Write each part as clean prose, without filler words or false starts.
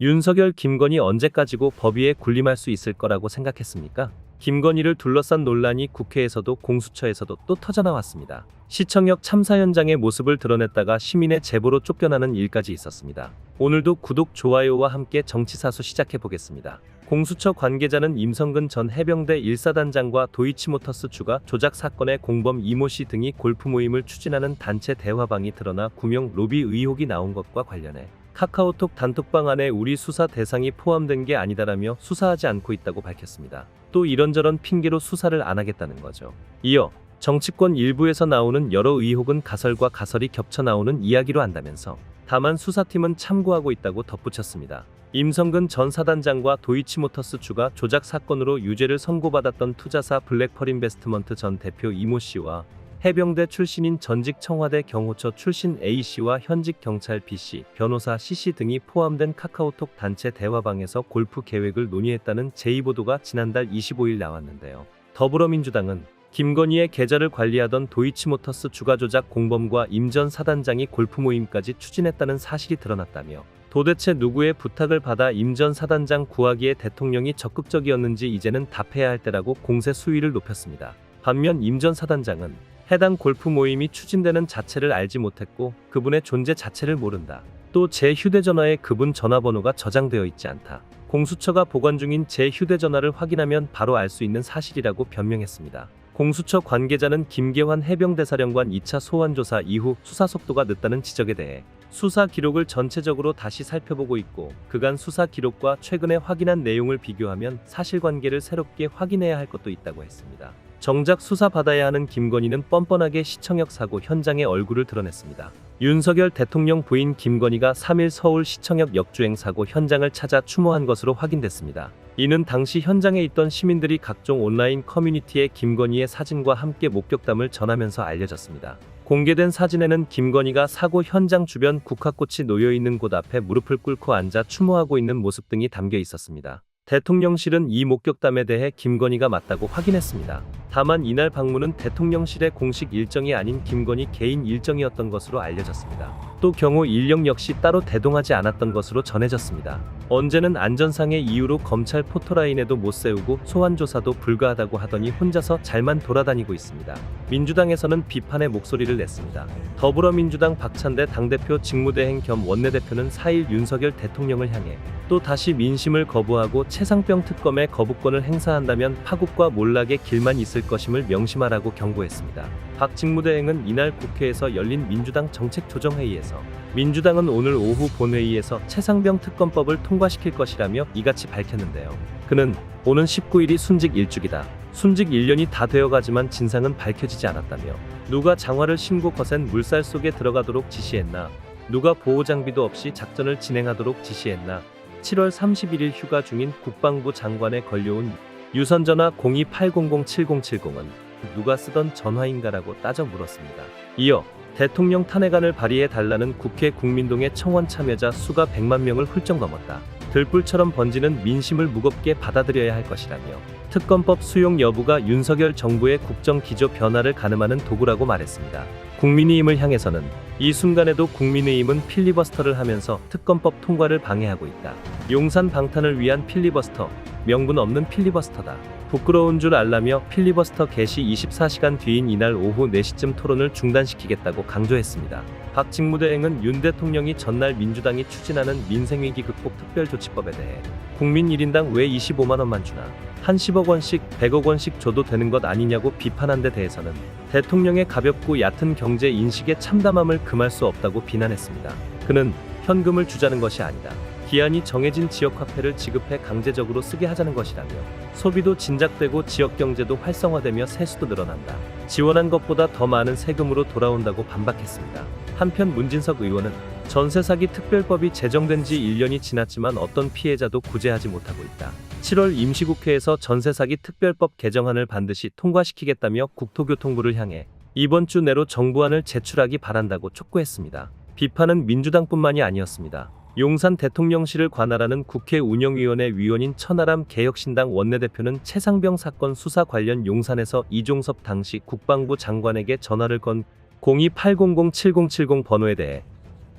윤석열, 김건희 언제까지고 법위에 군림할 수 있을 거라고 생각했습니까? 김건희를 둘러싼 논란이 국회에서도 공수처에서도 또 터져나왔습니다. 시청역 참사 현장의 모습을 드러냈다가 시민의 제보로 쫓겨나는 일까지 있었습니다. 오늘도 구독, 좋아요와 함께 정치사수 시작해보겠습니다. 공수처 관계자는 임성근 전 해병대 1사단장과 도이치모터스 주가 조작 사건의 공범 이모 씨 등이 골프 모임을 추진하는 단체 대화방이 드러나 구명 로비 의혹이 나온 것과 관련해 카카오톡 단톡방 안에 우리 수사 대상이 포함된 게 아니다라며 수사하지 않고 있다고 밝혔습니다. 또 이런저런 핑계로 수사를 안 하겠다는 거죠. 이어 정치권 일부에서 나오는 여러 의혹은 가설과 가설이 겹쳐 나오는 이야기로 한다면서 다만 수사팀은 참고하고 있다고 덧붙였습니다. 임성근 전 사단장과 도이치모터스 주가 조작 사건으로 유죄를 선고받았던 투자사 블랙펄인베스트먼트 전 대표 이모 씨와 해병대 출신인 전직 청와대 경호처 출신 A씨와 현직 경찰 B씨, 변호사 C씨 등이 포함된 카카오톡 단체 대화방에서 골프 계획을 논의했다는 제2보도가 지난달 25일 나왔는데요. 더불어민주당은 김건희의 계좌를 관리하던 도이치모터스 주가 조작 공범과 임 전 사단장이 골프 모임까지 추진했다는 사실이 드러났다며 도대체 누구의 부탁을 받아 임 전 사단장 구하기에 대통령이 적극적이었는지 이제는 답해야 할 때라고 공세 수위를 높였습니다. 반면 임 전 사단장은 해당 골프 모임이 추진되는 자체를 알지 못했고 그분의 존재 자체를 모른다. 또 제 휴대전화에 그분 전화번호가 저장되어 있지 않다. 공수처가 보관 중인 제 휴대전화를 확인하면 바로 알 수 있는 사실이라고 변명했습니다. 공수처 관계자는 김계환 해병대사령관 2차 소환조사 이후 수사 속도가 늦다는 지적에 대해 수사 기록을 전체적으로 다시 살펴보고 있고 그간 수사 기록과 최근에 확인한 내용을 비교하면 사실관계를 새롭게 확인해야 할 것도 있다고 했습니다. 정작 수사받아야 하는 김건희는 뻔뻔하게 시청역 사고 현장에 얼굴을 드러냈습니다. 윤석열 대통령 부인 김건희가 3일 서울 시청역 역주행 사고 현장을 찾아 추모한 것으로 확인됐습니다. 이는 당시 현장에 있던 시민들이 각종 온라인 커뮤니티에 김건희의 사진과 함께 목격담을 전하면서 알려졌습니다. 공개된 사진에는 김건희가 사고 현장 주변 국화꽃이 놓여있는 곳 앞에 무릎을 꿇고 앉아 추모하고 있는 모습 등이 담겨 있었습니다. 대통령실은 이 목격담에 대해 김건희가 맞다고 확인했습니다. 다만 이날 방문은 대통령실의 공식 일정이 아닌 김건희 개인 일정이었던 것으로 알려졌습니다. 또 경호 인력 역시 따로 대동하지 않았던 것으로 전해졌습니다. 언제는 안전상의 이유로 검찰 포토라인에도 못 세우고 소환조사도 불가하다고 하더니 혼자서 잘만 돌아다니고 있습니다. 민주당에서는 비판의 목소리를 냈습니다. 더불어민주당 박찬대 당대표 직무대행 겸 원내대표는 4일 윤석열 대통령을 향해 또 다시 민심을 거부하고 최상병 특검의 거부권을 행사한다면 파국과 몰락의 길만 있을 것임을 명심하라고 경고했습니다. 박 직무대행은 이날 국회에서 열린 민주당 정책조정회의에서 민주당은 오늘 오후 본회의에서 최상병 특검법을 통과시킬 것이라며 이같이 밝혔는데요. 그는 오는 19일이 순직 1주기다. 순직 1년이 다 되어가지만 진상은 밝혀지지 않았다며 누가 장화를 신고 거센 물살 속에 들어가도록 지시했나, 누가 보호장비도 없이 작전을 진행하도록 지시했나, 7월 31일 휴가 중인 국방부 장관에 걸려온 유선전화 0280070770은 누가 쓰던 전화인가라고 따져 물었습니다. 이어 대통령 탄핵안을 발의해달라는 국회 국민동의 청원 참여자 수가 100만 명을 훌쩍 넘었다. 들불처럼 번지는 민심을 무겁게 받아들여야 할 것이라며 특검법 수용 여부가 윤석열 정부의 국정 기조 변화를 가늠하는 도구라고 말했습니다. 국민의힘을 향해서는 이 순간에도 국민의힘은 필리버스터를 하면서 특검법 통과를 방해하고 있다. 용산 방탄을 위한 필리버스터, 명분 없는 필리버스터다. 부끄러운 줄 알라며 필리버스터 개시 24시간 뒤인 이날 오후 4시쯤 토론을 중단시키겠다고 강조했습니다. 박 직무대행은 윤 대통령이 전날 민주당이 추진하는 민생위기 극복 특별조치법에 대해 국민 1인당 왜 25만 원만 주나, 한 10억 원씩 100억 원씩 줘도 되는 것 아니냐고 비판한 데 대해서는 대통령의 가볍고 얕은 경제 인식에 참담함을 금할 수 없다고 비난했습니다. 그는 현금을 주자는 것이 아니다. 기한이 정해진 지역화폐를 지급해 강제적으로 쓰게 하자는 것이라며 소비도 진작되고 지역경제도 활성화되며 세수도 늘어난다. 지원한 것보다 더 많은 세금으로 돌아온다고 반박했습니다. 한편 문진석 의원은 전세 사기 특별법이 제정된 지 1년이 지났지만 어떤 피해자도 구제하지 못하고 있다. 7월 임시국회에서 전세 사기 특별법 개정안을 반드시 통과시키겠다며 국토교통부를 향해 이번 주 내로 정부안을 제출하기 바란다고 촉구했습니다. 비판은 민주당뿐만이 아니었습니다. 용산 대통령실을 관할하는 국회 운영위원회 위원인 천하람 개혁신당 원내대표는 최상병 사건 수사 관련 용산에서 이종섭 당시 국방부 장관에게 전화를 건 0280070770 번호에 대해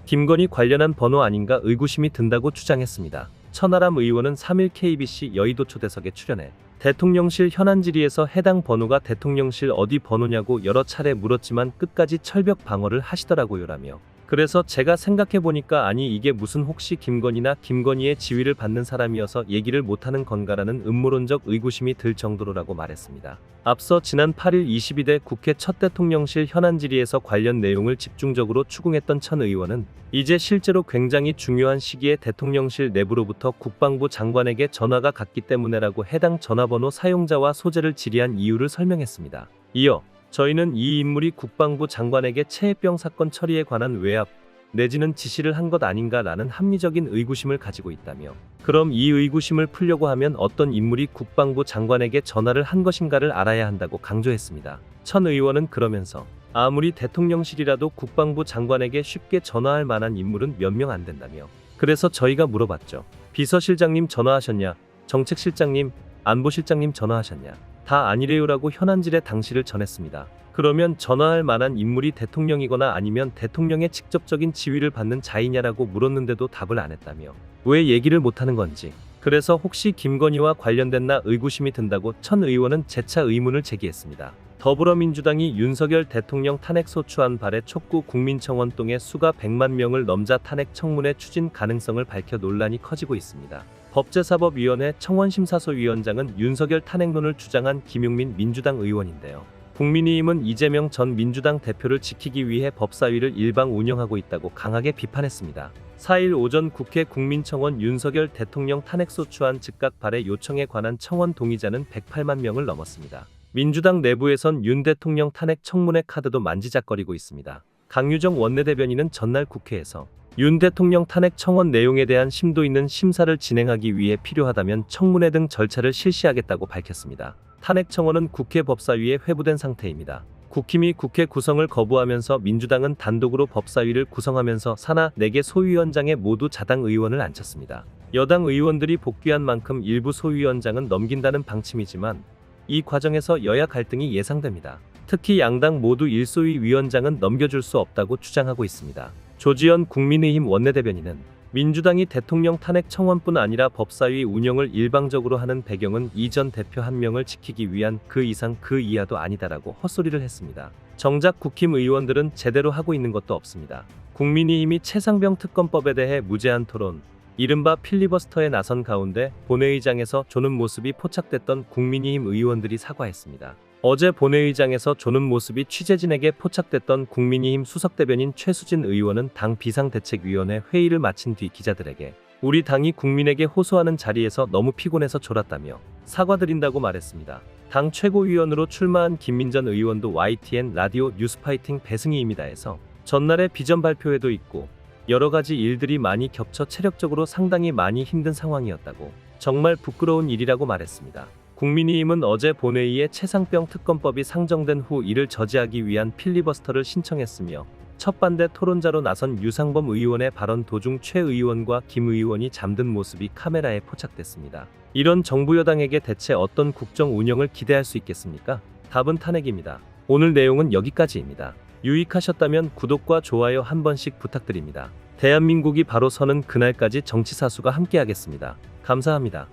김건희 관련한 번호 아닌가 의구심이 든다고 주장했습니다. 천하람 의원은 3일 KBC 여의도 초대석에 출연해 대통령실 현안 질의에서 해당 번호가 대통령실 어디 번호냐고 여러 차례 물었지만 끝까지 철벽 방어를 하시더라고요라며, 그래서 제가 생각해보니까 아니 이게 무슨 혹시 김건희나 김건희의 지위를 받는 사람이어서 얘기를 못하는 건가라는 음모론적 의구심이 들 정도로라고 말했습니다. 앞서 지난 8일 22대 국회 첫 대통령실 현안 질의에서 관련 내용을 집중적으로 추궁했던 천 의원은 이제 실제로 굉장히 중요한 시기에 대통령실 내부로부터 국방부 장관에게 전화가 갔기 때문에라고 해당 전화번호 사용자와 소재를 질의한 이유를 설명했습니다. 이어 저희는 이 인물이 국방부 장관에게 최혜병 사건 처리에 관한 외압 내지는 지시를 한 것 아닌가라는 합리적인 의구심을 가지고 있다며, 그럼 이 의구심을 풀려고 하면 어떤 인물이 국방부 장관에게 전화를 한 것인가를 알아야 한다고 강조했습니다. 천 의원은 그러면서 아무리 대통령실이라도 국방부 장관에게 쉽게 전화할 만한 인물은 몇 명 안 된다며, 그래서 저희가 물어봤죠. 비서실장님 전화하셨냐? 정책실장님, 안보실장님 전화하셨냐? 다 아니래요라고 현안질의 당시를 전했습니다. 그러면 전화할 만한 인물이 대통령이거나 아니면 대통령의 직접적인 지위를 받는 자이냐라고 물었는데도 답을 안 했다며, 왜 얘기를 못하는 건지, 그래서 혹시 김건희와 관련됐나 의구심이 든다고 천 의원은 재차 의문을 제기했습니다. 더불어민주당이 윤석열 대통령 탄핵소추안 발의 촉구 국민청원동의 수가 100만 명을 넘자 탄핵 청문회 추진 가능성을 밝혀 논란이 커지고 있습니다. 법제사법위원회 청원심사소위원장은 윤석열 탄핵론을 주장한 김용민 민주당 의원인데요. 국민의힘은 이재명 전 민주당 대표를 지키기 위해 법사위를 일방 운영하고 있다고 강하게 비판했습니다. 4일 오전 국회 국민청원 윤석열 대통령 탄핵소추안 즉각 발의 요청에 관한 청원 동의자는 108만 명을 넘었습니다. 민주당 내부에선 윤 대통령 탄핵 청문회 카드도 만지작거리고 있습니다. 강유정 원내대변인은 전날 국회에서 윤 대통령 탄핵 청원 내용에 대한 심도 있는 심사를 진행하기 위해 필요하다면 청문회 등 절차를 실시하겠다고 밝혔습니다. 탄핵 청원은 국회 법사위에 회부된 상태입니다. 국힘이 국회 구성을 거부하면서 민주당은 단독으로 법사위를 구성하면서 산하 4개 소위원장에 모두 자당 의원을 앉혔습니다. 여당 의원들이 복귀한 만큼 일부 소위원장은 넘긴다는 방침이지만 이 과정에서 여야 갈등이 예상됩니다. 특히 양당 모두 1소위 위원장은 넘겨줄 수 없다고 주장하고 있습니다. 조지현 국민의힘 원내대변인은 민주당이 대통령 탄핵 청원뿐 아니라 법사위 운영을 일방적으로 하는 배경은 이 전 대표 한 명을 지키기 위한 그 이상 그 이하도 아니다라고 헛소리를 했습니다. 정작 국힘 의원들은 제대로 하고 있는 것도 없습니다. 국민의힘이 최상병 특검법에 대해 무제한 토론, 이른바 필리버스터에 나선 가운데 본회의장에서 조는 모습이 포착됐던 국민의힘 의원들이 사과했습니다. 어제 본회의장에서 조는 모습이 취재진에게 포착됐던 국민의힘 수석대변인 최수진 의원은 당 비상대책위원회 회의를 마친 뒤 기자들에게 우리 당이 국민에게 호소하는 자리에서 너무 피곤해서 졸았다며 사과드린다고 말했습니다. 당 최고위원으로 출마한 김민전 의원도 YTN 라디오 뉴스파이팅 배승희입니다에서 전날에 비전 발표회도 있고 여러 가지 일들이 많이 겹쳐 체력적으로 상당히 많이 힘든 상황이었다고, 정말 부끄러운 일이라고 말했습니다. 국민의힘은 어제 본회의에 최상병 특검법이 상정된 후 이를 저지하기 위한 필리버스터를 신청했으며 첫 반대 토론자로 나선 유상범 의원의 발언 도중 최 의원과 김 의원이 잠든 모습이 카메라에 포착됐습니다. 이런 정부 여당에게 대체 어떤 국정 운영을 기대할 수 있겠습니까? 답은 탄핵입니다. 오늘 내용은 여기까지입니다. 유익하셨다면 구독과 좋아요 한 번씩 부탁드립니다. 대한민국이 바로 서는 그날까지 정치사수가 함께하겠습니다. 감사합니다.